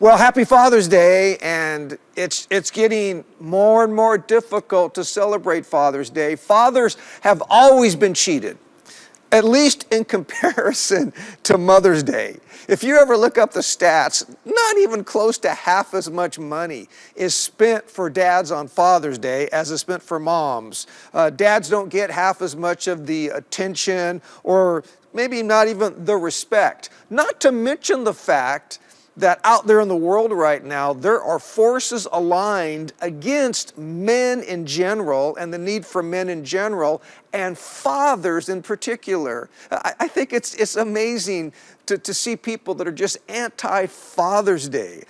Well, happy Father's Day, and it's getting more and more difficult to celebrate Father's Day. Fathers have always been cheated, at least in comparison to Mother's Day. If you ever look up the stats, not even close to half as much money is spent for dads on Father's Day as is spent for moms. Dads don't get half as much of the attention or maybe not even the respect. Not to mention the fact that out there in the world right now, there are forces aligned against men in general and the need for men in general and fathers in particular. I think it's amazing to see people that are just anti-Father's Day.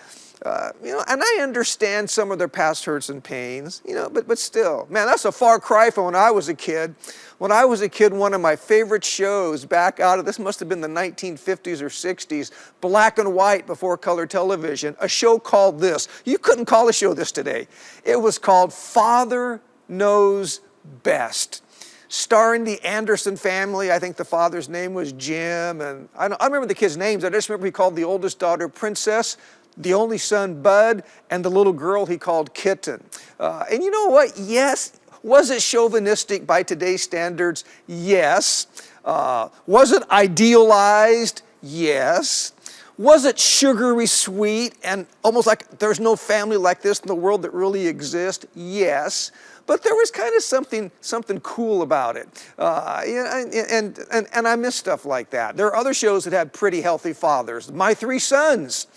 And I understand some of their past hurts and pains, but still, man, that's a far cry from when I was a kid. When I was a kid, one of my favorite shows back out of, this must have been the 1950s or 60s, black and white before color television, a show called this. You couldn't call a show this today. It was called Father Knows Best. Starring the Anderson family. I think the father's name was Jim, and I remember the kids' names. I just remember he called the oldest daughter Princess, the only son Bud, and the little girl he called Kitten. And you know what? Yes. Was it chauvinistic by today's standards? Yes. Was it idealized? Yes. Was it sugary sweet and almost like there's no family like this in the world that really exists? Yes. But there was kind of something cool about it. And I miss stuff like that. There are other shows that had pretty healthy fathers. My Three Sons,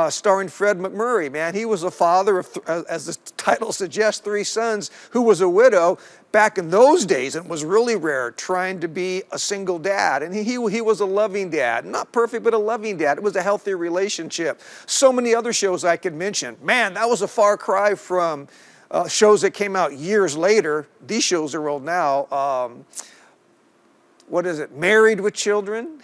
starring Fred McMurray, man. He was a father of, as the title suggests, three sons, who was a widow back in those days, and it was really rare, trying to be a single dad. And he was a loving dad. Not perfect, but a loving dad. It was a healthy relationship. So many other shows I could mention. Man, that was a far cry from shows that came out years later. These shows are old now. What is it? Married with Children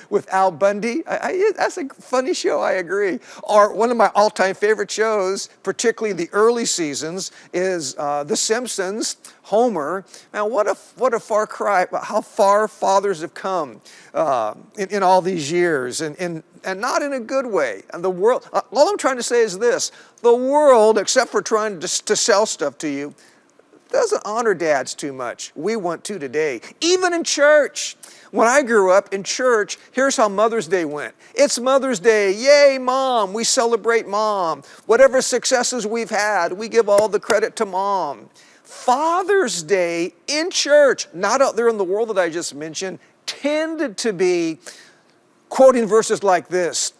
with Al Bundy. That's a funny show, I agree. Or one of my all-time favorite shows, particularly the early seasons, is The Simpsons, Homer. Now, what a far cry, how far fathers have come in all these years, and not in a good way. And the world, all I'm trying to say is this: the world, except for trying to sell stuff to you, doesn't honor dads too much. We want to today. Even in church. When I grew up in church, here's how Mother's Day went. It's Mother's Day. Yay, Mom. We celebrate Mom. Whatever successes we've had, we give all the credit to Mom. Father's Day in church, not out there in the world that I just mentioned, tended to be quoting verses like this.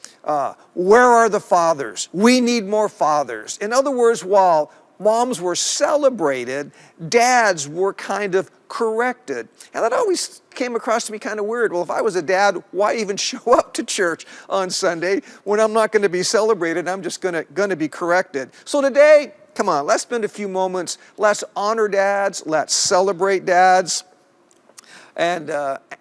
Where are the fathers? We need more fathers. In other words, while moms were celebrated, dads were kind of corrected. And that always came across to me kind of weird. Well, if I was a dad, why even show up to church on Sunday when I'm not going to be celebrated? I'm just going to be corrected. So today, come on, let's spend a few moments. Let's honor dads. Let's celebrate dads. And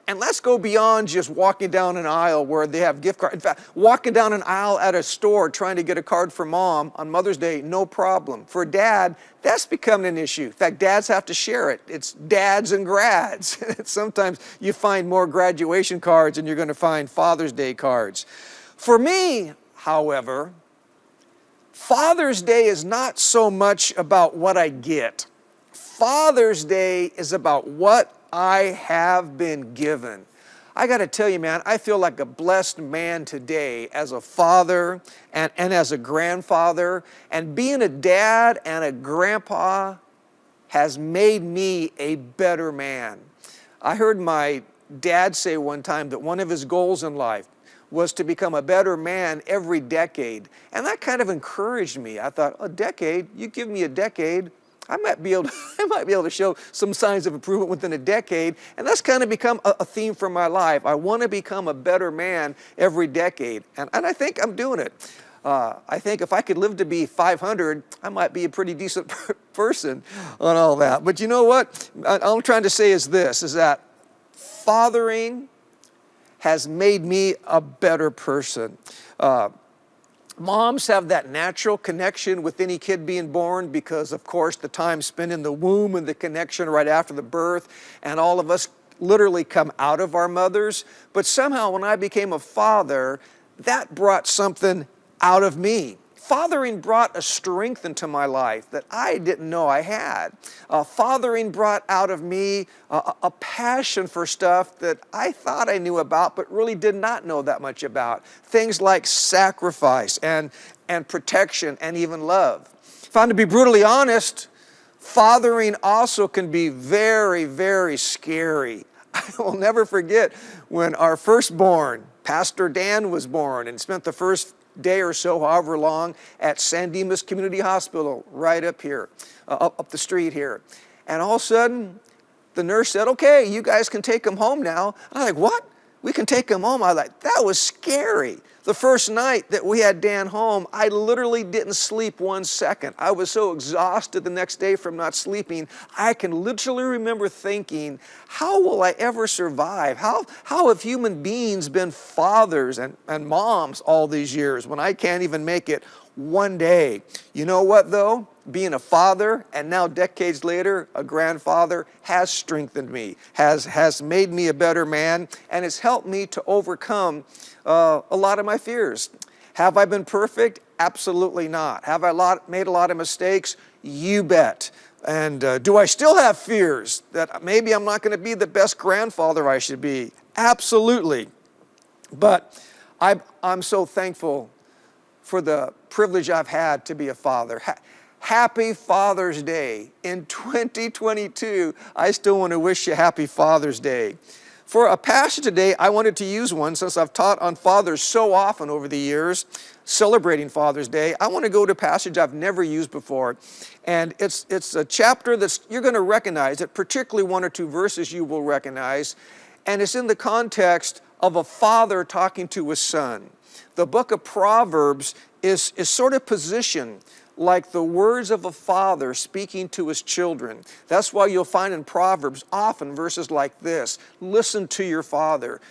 let's go beyond just walking down an aisle where they have gift cards. In fact, walking down an aisle at a store trying to get a card for Mom on Mother's Day, no problem. For dad, that's becoming an issue. In fact, dads have to share it. It's dads and grads. Sometimes you find more graduation cards than you're going to find Father's Day cards. For me, however, Father's Day is not so much about what I get. Father's Day is about what I have been given. I got to tell you, man, I feel like a blessed man today as a father and as a grandfather. And being a dad and a grandpa has made me a better man. I heard my dad say one time that one of his goals in life was to become a better man every decade. And that kind of encouraged me. I thought, a decade? You give me a decade, I might be able to show some signs of improvement within a decade, and that's kind of become a theme for my life. I want to become a better man every decade, and I think I'm doing it. I think if I could live to be 500, I might be a pretty decent person on all that. But you know what? All I'm trying to say is this, is that fathering has made me a better person. Moms have that natural connection with any kid being born because, of course, the time spent in the womb and the connection right after the birth, and all of us literally come out of our mothers. But somehow when I became a father, that brought something out of me. Fathering brought a strength into my life that I didn't know I had. Fathering brought out of me a passion for stuff that I thought I knew about but really did not know that much about. Things like sacrifice and protection and even love. If I'm to be brutally honest, fathering also can be very, very scary. I will never forget when our firstborn, Pastor Dan, was born and spent the first day or so, however long, at San Dimas Community Hospital right up here, up the street here. And all of a sudden, the nurse said, okay, you guys can take him home now. I'm like, what? We can take him home? I was like, that was scary. The first night that we had Dan home, I literally didn't sleep 1 second. I was so exhausted the next day from not sleeping. I can literally remember thinking, how will I ever survive? How have human beings been fathers and moms all these years when I can't even make it one day? You know what though? Being a father and now decades later, a grandfather has strengthened me, has made me a better man, and has helped me to overcome a lot of my fears. Have I been perfect? Absolutely not. Have I made a lot of mistakes? You bet. And do I still have fears that maybe I'm not going to be the best grandfather I should be? Absolutely. But I'm so thankful for the privilege I've had to be a father. Happy Father's Day. In 2022, I still want to wish you happy Father's Day. For a passage today, I wanted to use one since I've taught on fathers so often over the years, celebrating Father's Day. I want to go to a passage I've never used before. And it's a chapter that you're going to recognize, it, particularly 1 or 2 verses you will recognize. And it's in the context of a father talking to his son. The book of Proverbs is sort of positioned like the words of a father speaking to his children. That's why you'll find in Proverbs often verses like this. Listen to your father.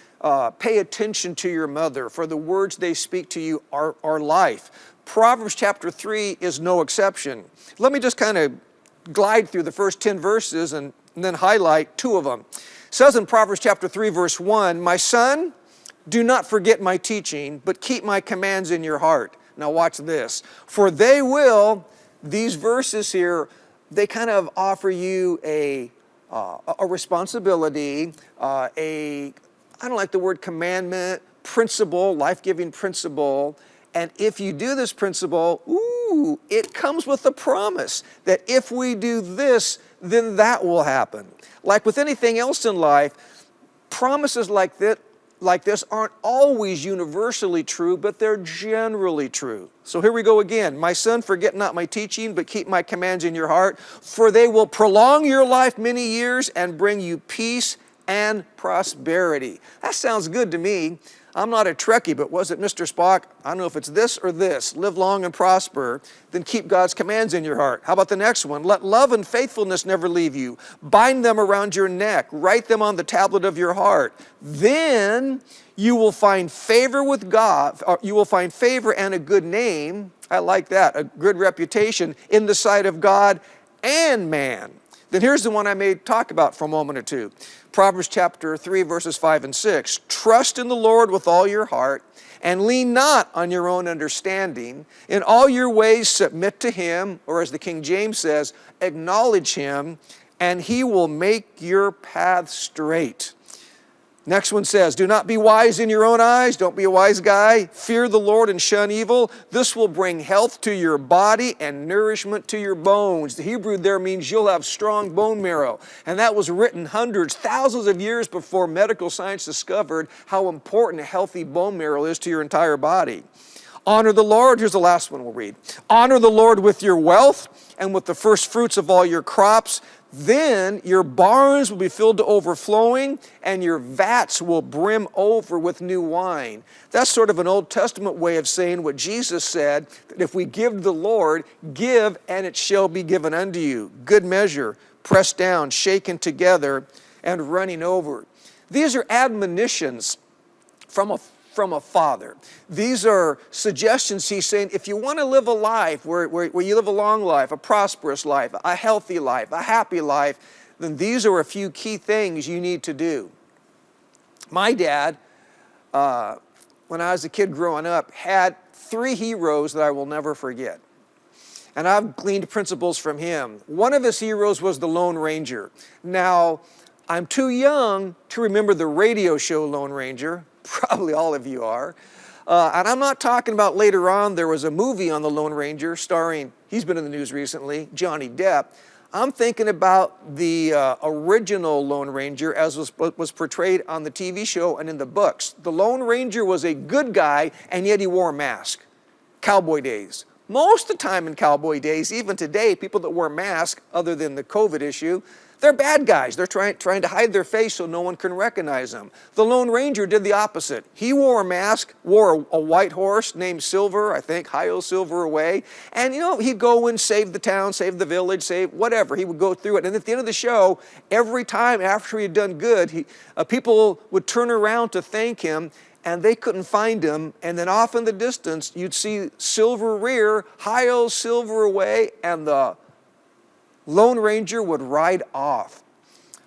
Pay attention to your mother, for the words they speak to you are life. Proverbs chapter 3 is no exception. Let me just kind of glide through the first 10 verses and then highlight 2 of them. It says in Proverbs chapter 3 verse 1, my son, do not forget my teaching, but keep my commands in your heart. Now watch this. For they will, these verses here, they kind of offer you a responsibility, I don't like the word commandment, principle, life-giving principle. And if you do this principle, it comes with a promise that if we do this, then that will happen. Like with anything else in life, promises like this aren't always universally true, but they're generally true. So here we go again. My son, forget not my teaching, but keep my commands in your heart, for they will prolong your life many years and bring you peace and prosperity. That sounds good to me. I'm not a Trekkie, but was it Mr. Spock? I don't know if it's this or this. Live long and prosper, then keep God's commands in your heart. How about the next one? Let love and faithfulness never leave you. Bind them around your neck. Write them on the tablet of your heart. Then you will find favor with God. You will find favor and a good name. I like that. A good reputation in the sight of God and man. Then here's the one I may talk about for a moment or two. Proverbs chapter 3, verses 5 and 6. Trust in the Lord with all your heart, and lean not on your own understanding. In all your ways submit to him, or as the King James says, acknowledge him, and he will make your path straight. Next one says, do not be wise in your own eyes. Don't be a wise guy. Fear the Lord and shun evil. This will bring health to your body and nourishment to your bones. The Hebrew there means you'll have strong bone marrow. And that was written hundreds, thousands of years before medical science discovered how important a healthy bone marrow is to your entire body. Honor the Lord. Here's the last one we'll read. Honor the Lord with your wealth and with the first fruits of all your crops. Then your barns will be filled to overflowing, and your vats will brim over with new wine. That's sort of an Old Testament way of saying what Jesus said, that if we give to the Lord, give, and it shall be given unto you. Good measure, pressed down, shaken together, and running over. These are admonitions from a father. These are suggestions he's saying, if you want to live a life where you live a long life, a prosperous life, a healthy life, a happy life, then these are a few key things you need to do. My dad when I was a kid growing up, had three heroes that I will never forget. And I've gleaned principles from him. One of his heroes was the Lone Ranger. Now, I'm too young to remember the radio show Lone Ranger. Probably all of you are. And I'm not talking about later on, there was a movie on the Lone Ranger starring, he's been in the news recently, Johnny Depp. I'm thinking about the original Lone Ranger as was portrayed on the TV show and in the books. The Lone Ranger was a good guy, and yet he wore a mask. Cowboy days. Most of the time in cowboy days, even today, people that wear masks, other than the COVID issue, they're bad guys. They're trying to hide their face so no one can recognize them. The Lone Ranger did the opposite. He wore a mask, wore a white horse named Silver, I think, Hi-Yo Silver away. And, he'd go and save the town, save the village, save whatever. He would go through it. And at the end of the show, every time after he had done good, people would turn around to thank him, and they couldn't find him. And then off in the distance, you'd see Silver rear, Hi-Yo Silver away, and the Lone Ranger would ride off.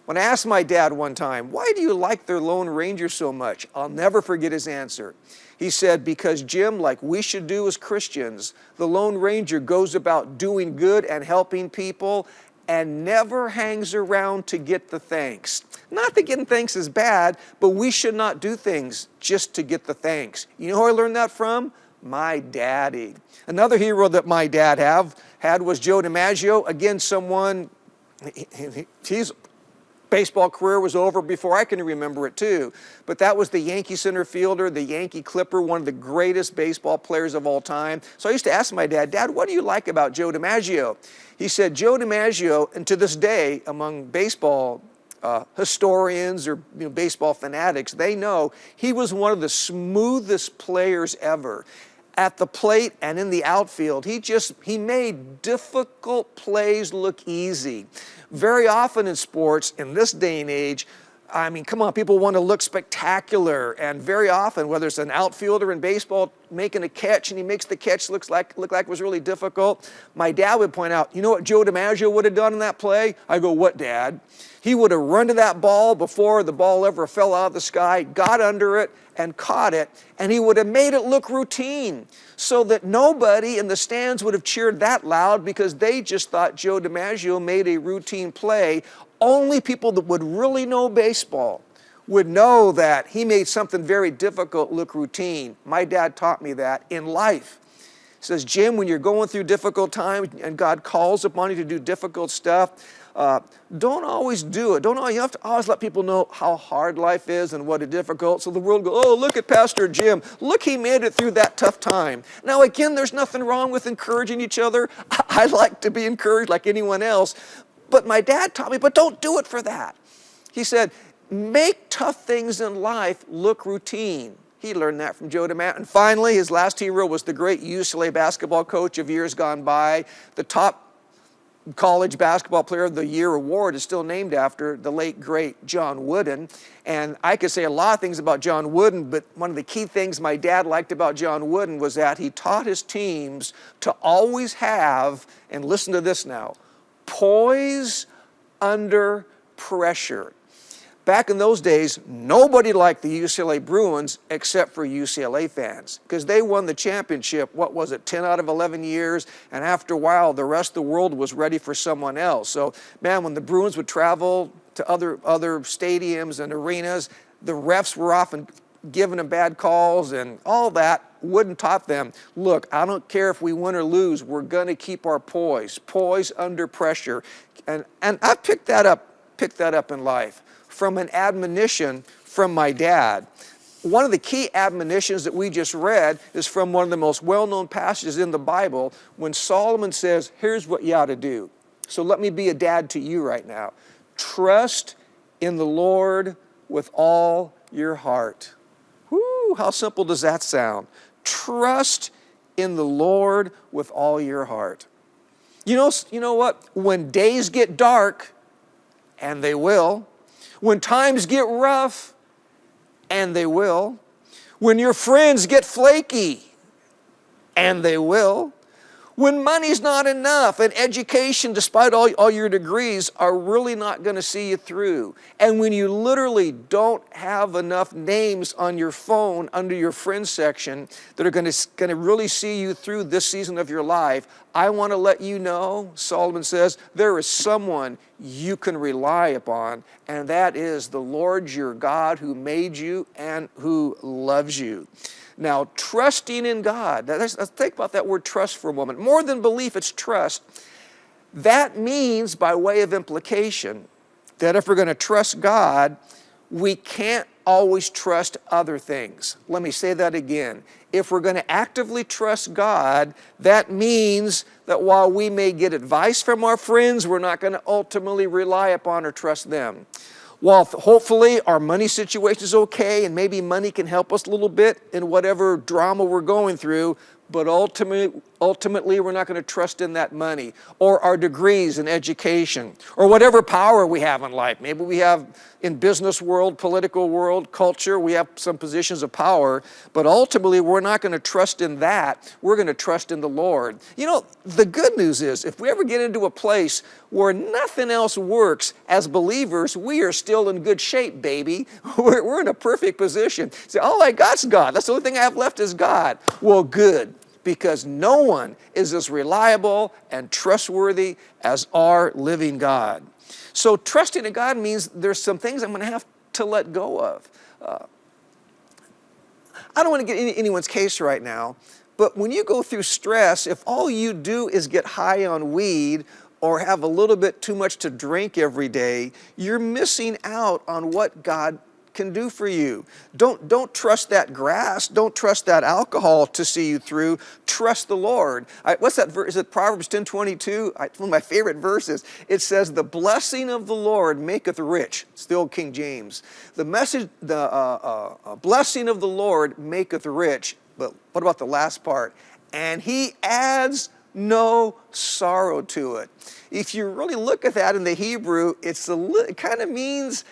When I asked my dad one time, why do you like the Lone Ranger so much? I'll never forget his answer. He said, because Jim, like we should do as Christians, the Lone Ranger goes about doing good and helping people and never hangs around to get the thanks. Not that getting thanks is bad, but we should not do things just to get the thanks. You know who I learned that from? My daddy. Another hero that my dad had was Joe Dimaggio. Again, his baseball career was over before I can remember it too. But that was the Yankee center fielder, the Yankee Clipper, one of the greatest baseball players of all time. So I used to ask my dad, Dad, what do you like about Joe Dimaggio? He said, Joe Dimaggio, and to this day, among baseball historians or baseball fanatics, they know he was one of the smoothest players ever. At the plate and in the outfield, he made difficult plays look easy. Very often in sports, in this day and age, I mean, come on, people want to look spectacular, and very often, whether it's an outfielder in baseball making a catch and he makes the catch look like it was really difficult, my dad would point out, you know what Joe Dimaggio would have done in that play? I go, what, Dad? He would have run to that ball before the ball ever fell out of the sky, got under it, and caught it, and he would have made it look routine so that nobody in the stands would have cheered that loud because they just thought Joe Dimaggio made a routine play. Only people that would really know baseball would know that he made something very difficult look routine. My dad taught me that in life. He says, Jim, when you're going through difficult times and God calls upon you to do difficult stuff, don't always do it. You have to always let people know how hard life is and what is difficult. So the world goes, oh, look at Pastor Jim. Look, he made it through that tough time. Now, again, there's nothing wrong with encouraging each other. I like to be encouraged like anyone else. But my dad taught me, but don't do it for that. He said, make tough things in life look routine. He learned that from Joe Dimaggio. And finally, his last hero was the great UCLA basketball coach of years gone by. The top college basketball player of the year award is still named after the late, great John Wooden. And I could say a lot of things about John Wooden, but one of the key things my dad liked about John Wooden was that he taught his teams to always have, and listen to this now, poise under pressure. Back in those days, nobody liked the UCLA Bruins except for UCLA fans because they won the championship, 10 out of 11 years, and after a while, the rest of the world was ready for someone else. So, man, when the Bruins would travel to other stadiums and arenas, the refs were often giving them bad calls and all that. Wooden taught them, look, I don't care if we win or lose, we're going to keep our poise under pressure. And I picked that up in life from an admonition from my dad. One of the key admonitions that we just read is from one of the most well-known passages in the Bible when Solomon says, here's what you ought to do. So let me be a dad to you right now. Trust in the Lord with all your heart. Whoo, how simple does that sound? Trust in the Lord with all your heart. You know what? When days get dark, and they will, when times get rough, and they will, when your friends get flaky, and they will, When money's not enough and education, despite all your degrees, are really not going to see you through. And when you literally don't have enough names on your phone under your friends section that are going to really see you through this season of your life, I want to let you know, Solomon says, there is someone you can rely upon, and that is the Lord your God who made you and who loves you. Now, trusting in God, let's think about that word trust for a moment. More than belief, it's trust. That means, by way of implication, that if we're going to trust God, we can't always trust other things. Let me say that again. If we're going to actively trust God, that means that while we may get advice from our friends, we're not going to ultimately rely upon or trust them. While hopefully our money situation is okay and maybe money can help us a little bit in whatever drama we're going through, but ultimately we're not going to trust in that money or our degrees in education or whatever power we have in life. Maybe we have in business world, political world, culture, we have some positions of power, but ultimately we're not going to trust in that. We're going to trust in the Lord. You know, the good news is if we ever get into a place where nothing else works as believers, we are still in good shape, baby. We're in a perfect position. Say, all I got's God. That's the only thing I have left is God. Well, good. Because no one is as reliable and trustworthy as our living God. So trusting in God means there's some things I'm going to have to let go of. I don't want to get into anyone's case right now, but when you go through stress, if all you do is get high on weed or have a little bit too much to drink every day, you're missing out on what God can do for you. Don't trust that grass. Don't trust that alcohol to see you through. Trust the Lord. What's that verse? Is it Proverbs 10:22? One of my favorite verses. It says, "The blessing of the Lord maketh rich." It's the old King James. The blessing of the Lord maketh rich. But what about the last part? And he adds no sorrow to it. If you really look at that in the Hebrew, it kind of means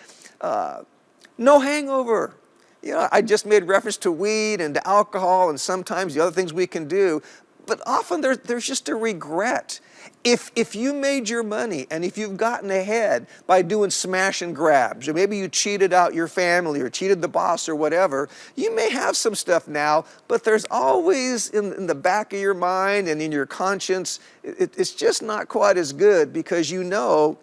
no hangover. You know, I just made reference to weed and to alcohol and sometimes the other things we can do, but often there's just a regret. If you made your money and if you've gotten ahead by doing smash and grabs, or maybe you cheated out your family or cheated the boss or whatever, you may have some stuff now, but there's always in the back of your mind and in your conscience, it's just not quite as good because you know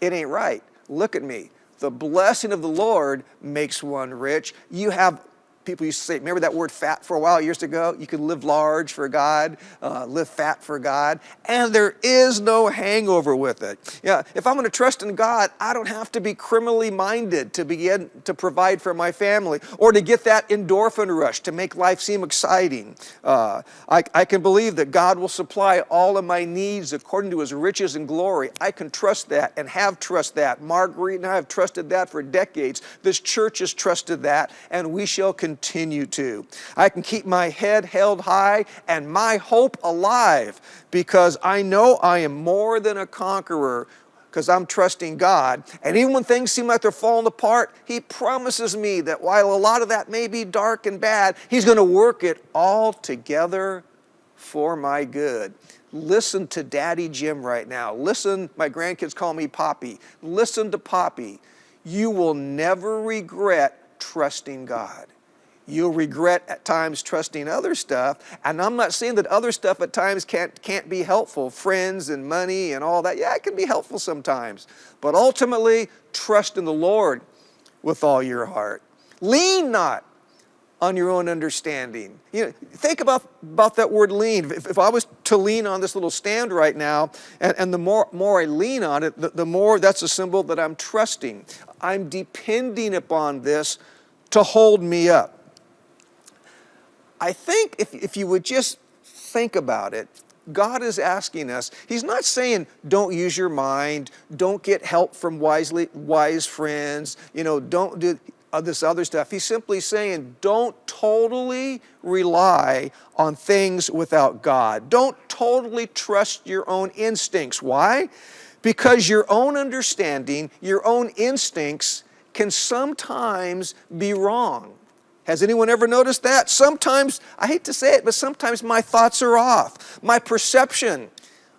it ain't right. Look at me. The blessing of the Lord makes one rich. You have, people used to say, remember that word fat for a while years ago? You can live large for God, live fat for God, and there is no hangover with it. Yeah, if I'm going to trust in God, I don't have to be criminally minded to begin to provide for my family or to get that endorphin rush to make life seem exciting. I can believe that God will supply all of my needs according to his riches and glory. I can trust that and have trust that. Marguerite and I have trusted that for decades. This church has trusted that, and we shall continue to. I can keep my head held high and my hope alive because I know I am more than a conqueror because I'm trusting God. And even when things seem like they're falling apart, he promises me that while a lot of that may be dark and bad, he's going to work it all together for my good. Listen to Daddy Jim right now. Listen, my grandkids call me Poppy. Listen to Poppy. You will never regret trusting God. You'll regret at times trusting other stuff. And I'm not saying that other stuff at times can't be helpful. Friends and money and all that. Yeah, it can be helpful sometimes. But ultimately, trust in the Lord with all your heart. Lean not on your own understanding. You know, think about that word lean. If I was to lean on this little stand right now, and the more I lean on it, the more that's a symbol that I'm trusting. I'm depending upon this to hold me up. I think if you would just think about it, God is asking us, he's not saying don't use your mind, don't get help from wise friends, don't do this other stuff. He's simply saying don't totally rely on things without God. Don't totally trust your own instincts. Why? Because your own understanding, your own instincts can sometimes be wrong. Has anyone ever noticed that? Sometimes, I hate to say it, but sometimes my thoughts are off. My perception,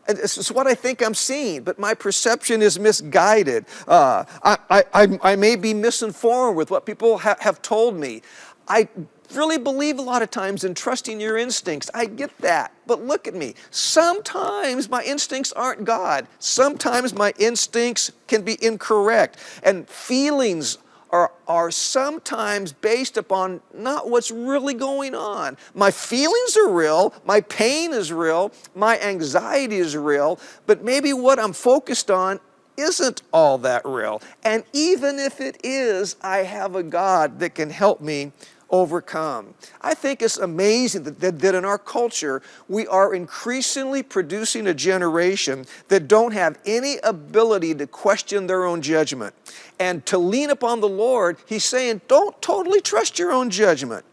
and this is what I think I'm seeing, but my perception is misguided. I may be misinformed with what people have told me. I really believe a lot of times in trusting your instincts. I get that. But look at me. Sometimes my instincts aren't God. Sometimes my instincts can be incorrect. And feelings are sometimes based upon not what's really going on. My feelings are real, my pain is real, my anxiety is real, but maybe what I'm focused on isn't all that real. And even if it is, I have a God that can help me overcome. I think it's amazing that in our culture, we are increasingly producing a generation that don't have any ability to question their own judgment. And to lean upon the Lord, he's saying, don't totally trust your own judgment.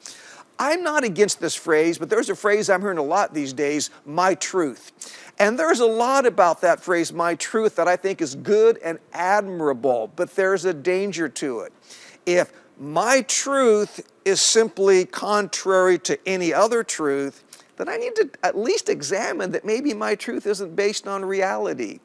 I'm not against this phrase, but there's a phrase I'm hearing a lot these days, my truth. And there's a lot about that phrase, my truth, that I think is good and admirable, but there's a danger to it. If my truth is simply contrary to any other truth, then I need to at least examine that maybe my truth isn't based on reality.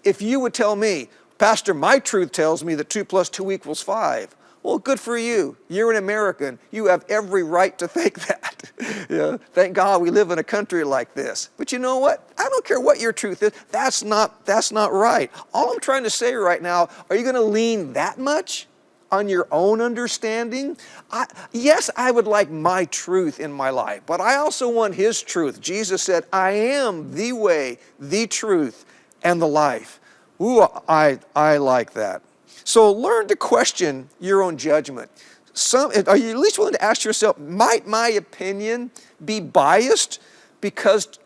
If you would tell me, Pastor, my truth tells me that 2 + 2 = 5. Well, good for you. You're an American. You have every right to think that. Thank God we live in a country like this. But you know what? I don't care what your truth is. That's not right. All I'm trying to say right now, are you going to lean that much on your own understanding? Yes, I would like my truth in my life, but I also want his truth. Jesus said, I am the way, the truth, and the life. Ooh, I like that. So learn to question your own judgment. Are you at least willing to ask yourself, might my opinion be biased because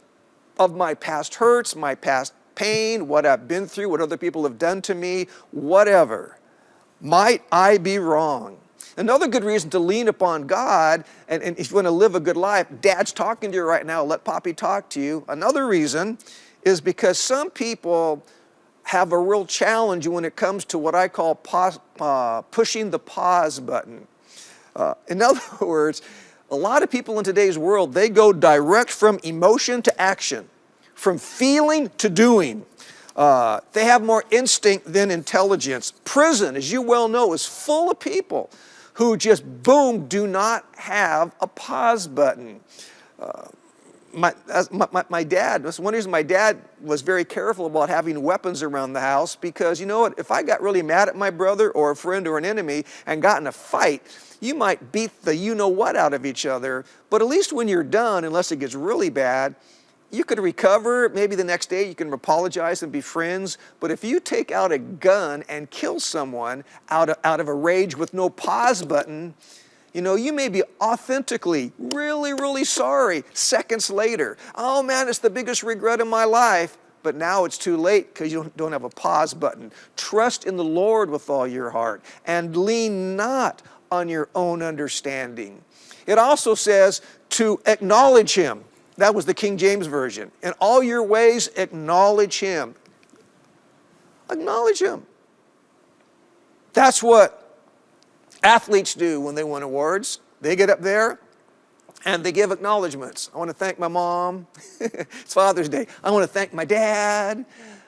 of my past hurts, my past pain, what I've been through, what other people have done to me, whatever? Might I be wrong? Another good reason to lean upon God, and if you want to live a good life, Dad's talking to you right now, let Poppy talk to you. Another reason is because some people have a real challenge when it comes to what I call pushing the pause button. In other words, a lot of people in today's world, they go direct from emotion to action, from feeling to doing. They have more instinct than intelligence. Prison, as you well know, is full of people who just, boom, do not have a pause button. My dad, that's one reason my dad was very careful about having weapons around the house, because you know what, if I got really mad at my brother or a friend or an enemy and got in a fight, you might beat the you-know-what out of each other, but at least when you're done, unless it gets really bad, you could recover. Maybe the next day you can apologize and be friends. But if you take out a gun and kill someone out of a rage with no pause button, you know, you may be authentically really, really sorry seconds later. Oh man, it's the biggest regret of my life. But now it's too late because you don't have a pause button. Trust in the Lord with all your heart and lean not on your own understanding. It also says to acknowledge him. That was the King James Version. In all your ways, acknowledge him. Acknowledge him. That's what athletes do when they win awards. They get up there and they give acknowledgments. I want to thank my mom. It's Father's Day. I want to thank my dad.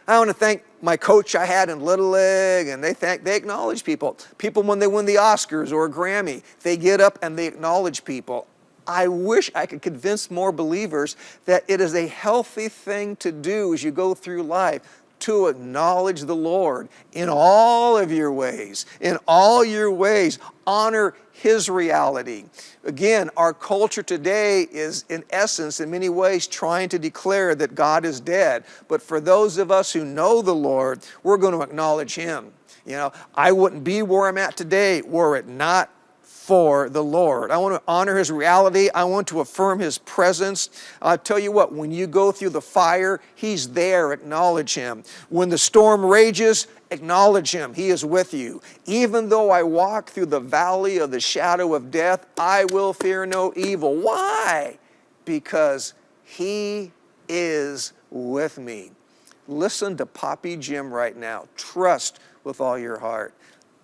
I want to thank my coach I had in Little League. And they acknowledge people. People, when they win the Oscars or a Grammy, they get up and they acknowledge people. I wish I could convince more believers that it is a healthy thing to do as you go through life, to acknowledge the Lord in all of your ways. In all your ways, honor his reality. Again, our culture today is, in essence, in many ways, trying to declare that God is dead. But for those of us who know the Lord, we're going to acknowledge him. You know, I wouldn't be where I'm at today were it not for the Lord. I want to honor his reality. I want to affirm his presence. I'll tell you what, when you go through the fire, he's there. Acknowledge him. When the storm rages, acknowledge him. He is with you. Even though I walk through the valley of the shadow of death, I will fear no evil. Why? Because he is with me. Listen to Poppy Jim right now. Trust with all your heart.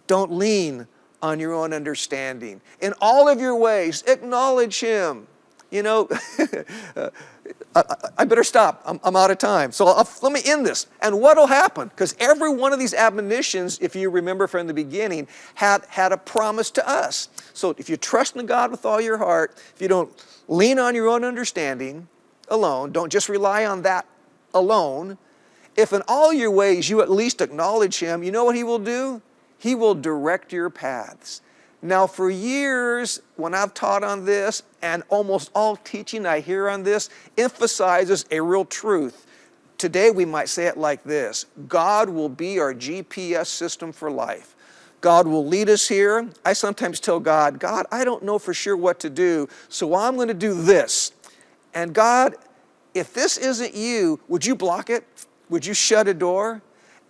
Don't lean on your own understanding. In all of your ways, acknowledge him. You know, I better stop. I'm out of time. So let me end this. And what will happen? Because every one of these admonitions, if you remember from the beginning, had a promise to us. So if you trust in God with all your heart, if you don't lean on your own understanding alone, don't just rely on that alone. If in all your ways you at least acknowledge him, you know what he will do? He will direct your paths. Now, for years, when I've taught on this, and almost all teaching I hear on this emphasizes a real truth. Today, we might say it like this: God will be our GPS system for life. God will lead us here. I sometimes tell God, God, I don't know for sure what to do, so I'm going to do this. And God, if this isn't you, would you block it? Would you shut a door?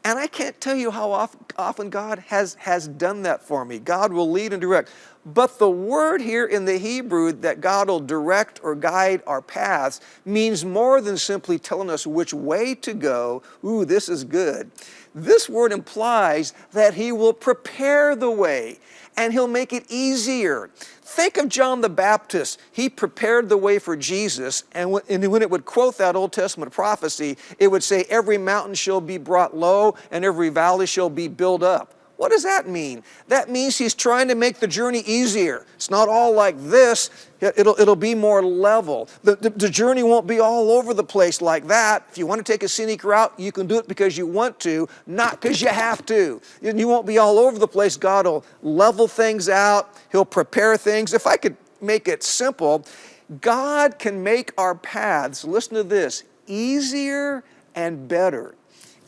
And I can't tell you how often God has done that for me. God will lead and direct. But the word here in the Hebrew that God will direct or guide our paths means more than simply telling us which way to go. Ooh, this is good. This word implies that he will prepare the way and he'll make it easier. Think of John the Baptist. He prepared the way for Jesus, and when it would quote that Old Testament prophecy, it would say, every mountain shall be brought low, and every valley shall be built up. What does that mean? That means he's trying to make the journey easier. It's not all like this. It'll be more level. The journey won't be all over the place like that. If you want to take a scenic route, you can do it because you want to, not because you have to. You won't be all over the place. God will level things out. He'll prepare things. If I could make it simple, God can make our paths, listen to this, easier and better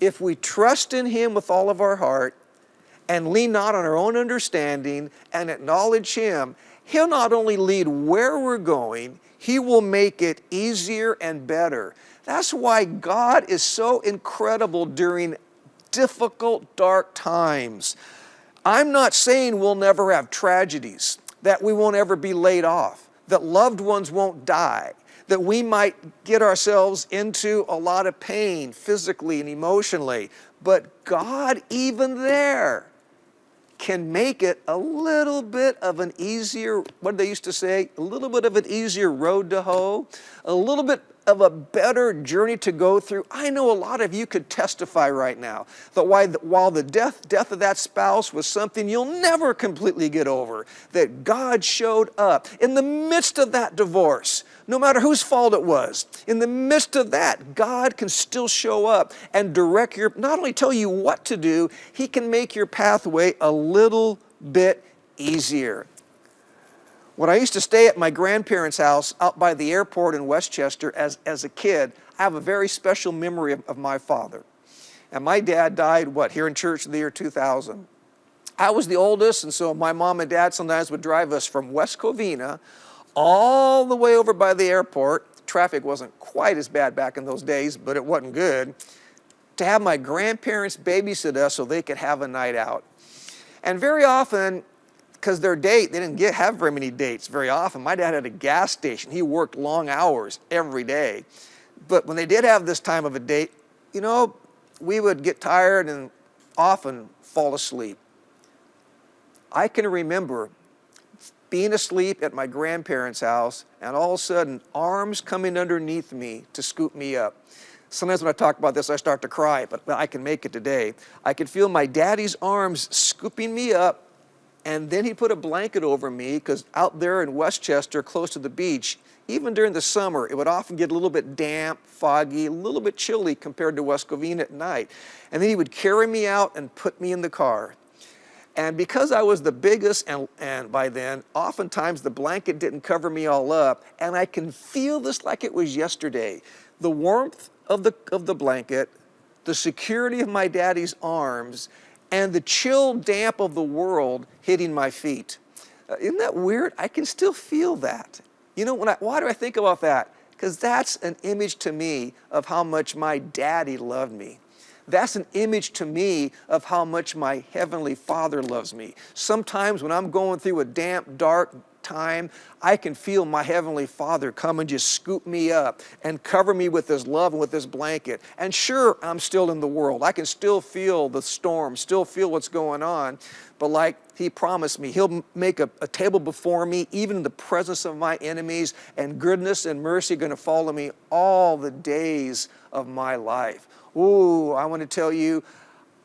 if we trust in him with all of our heart and lean not on our own understanding and acknowledge him. He'll not only lead where we're going, he will make it easier and better. That's why God is so incredible during difficult, dark times. I'm not saying we'll never have tragedies, that we won't ever be laid off, that loved ones won't die, that we might get ourselves into a lot of pain physically and emotionally. But God, even there, can make it a little bit of an easier, what did they used to say? A little bit of an easier road to hoe, a little bit of a better journey to go through. I know a lot of you could testify right now that while the death of that spouse was something you'll never completely get over, that God showed up in the midst of that divorce. No matter whose fault it was, in the midst of that, God can still show up and direct not only tell you what to do, he can make your pathway a little bit easier. When I used to stay at my grandparents' house out by the airport in Westchester as a kid, I have a very special memory of my father. And my dad died, here in church in the year 2000. I was the oldest, and so my mom and dad sometimes would drive us from West Covina all the way over by the airport. Traffic wasn't quite as bad back in those days, but it wasn't good, to have my grandparents babysit us so they could have a night out. And very often, because they didn't have very many dates very often. My dad had a gas station. He worked long hours every day. But when they did have this time of a date, we would get tired and often fall asleep. I can remember being asleep at my grandparents' house, and all of a sudden, arms coming underneath me to scoop me up. Sometimes when I talk about this, I start to cry, but I can make it today. I could feel my daddy's arms scooping me up, and then he put a blanket over me, because out there in Westchester, close to the beach, even during the summer, it would often get a little bit damp, foggy, a little bit chilly compared to West Covina at night. And then he would carry me out and put me in the car. And because I was the biggest, and by then, oftentimes the blanket didn't cover me all up, and I can feel this like it was yesterday. The warmth of the blanket, the security of my daddy's arms, and the chill damp of the world hitting my feet. Isn't that weird? I can still feel that. Why do I think about that? Because that's an image to me of how much my daddy loved me. That's an image to me of how much my Heavenly Father loves me. Sometimes when I'm going through a damp, dark, time, I can feel my Heavenly Father come and just scoop me up and cover me with His love and with His blanket. And sure, I'm still in the world. I can still feel the storm, still feel what's going on. But like He promised me, He'll make a table before me, even in the presence of my enemies, and goodness and mercy are going to follow me all the days of my life. Ooh, I want to tell you,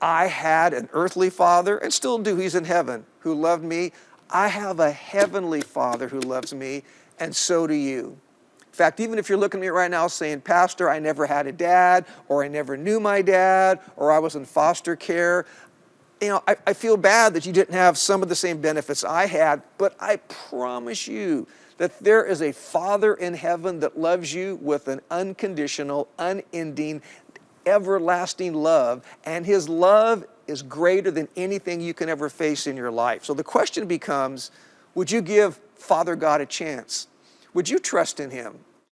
I had an earthly father, and still do. He's in heaven, who loved me. I have a heavenly Father who loves me, and so do you. In fact, even if you're looking at me right now saying, Pastor, I never had a dad, or I never knew my dad, or I was in foster care, I feel bad that you didn't have some of the same benefits I had, but I promise you that there is a Father in heaven that loves you with an unconditional, unending, everlasting love, and His love is greater than anything you can ever face in your life. So the question becomes, would you give Father God a chance? Would you trust in Him?